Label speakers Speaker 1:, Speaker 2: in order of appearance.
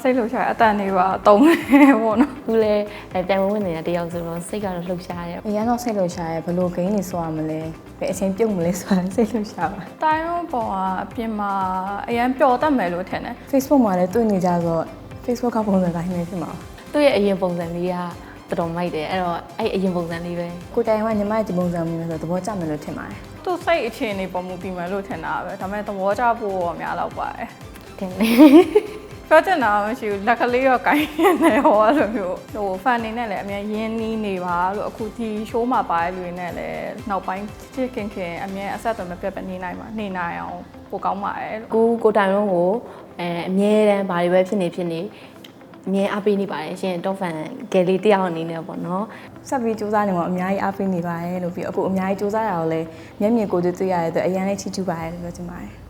Speaker 1: စိတ်လှုပ်ရှားအတန်တွေပါတုံးတယ်ပေါ့နော်
Speaker 2: ခုလဲတိုင်ဝင်နေတာတယောက်ဆိုတော့စိတ်ကတော့လှုပ်ရှားရဲ
Speaker 3: အရင်တော့စိတ်လှုပ်ရှားရဲဘလို့ဂိမ်းနေဆိုရမလဲဘယ်အချိန်ပြုတ်မလဲဆိုတာစိတ်လှုပ်ရှားပါ
Speaker 1: တိုင်းရုံးပေါ်ကအပြင်မှာအရန်ပျော်တတ်မယ်လို့ထင်တယ်
Speaker 3: Facebook မှာလည်းတွေ့နေကြဆိုတော့ Facebook ကပုံစံတိုင်းနေဖြစ်မှာ
Speaker 2: သူ့ရဲ့အရင်ပုံစံလေးကတော်မိုက်တယ်အဲ့တော့အဲ့အရင်ပုံစံလေးပဲ
Speaker 3: ကိုတိုင်ကညီမရဲ့ဒီပုံစံမျိုးဆိုသဘောကျမယ်လို့ထင်ပါတယ်
Speaker 1: သူစိတ်အခြေအနေပေါ်မူတည်မယ်လို့ထင်တာပဲဒါပေမဲ့သဘောကျဖို့ရောများတော့ပါတယ်
Speaker 2: တင်လေ
Speaker 1: ပြောချင်တာမရှိဘူးလက်ကလေးရောကိုင်းနေဟောအဲ့လိုမျိုးဟို fan နေနဲ့လည်းအမြဲရင်းနှီးနေပါလို့အခုဒီ show မှာပါတဲ့လူတွေနဲ့လည်းနောက်ပိုင်းချစ်ခင်အမြဲအဆက်အသွယ်မပြတ်ပဲနေနိုင်အောင်ပိုကောင်းပါတယ်လို့
Speaker 2: ကိုတိုင်လုံးကိုအမြဲတမ်းဘာတွေပဲဖြစ်နေအမြဲအားပေးနေပါတယ်ရှင်တော့ fan ဂယ်လေးတယောက်အနေနဲ့ပေါ့နော်
Speaker 3: ဆက်ပြီးစူးစမ်းနေမှာအများကြီးအားပေးနေပါတယ်လို့ပြီးအခုအများကြီးစူးစမ်းရအောင်လဲမျက်မြင်ကိုယ်တွေ့ရတဲ့အတွက်အရင်လေးချီးကျူးပါတယ်လို့ပြောချင်ပါတယ်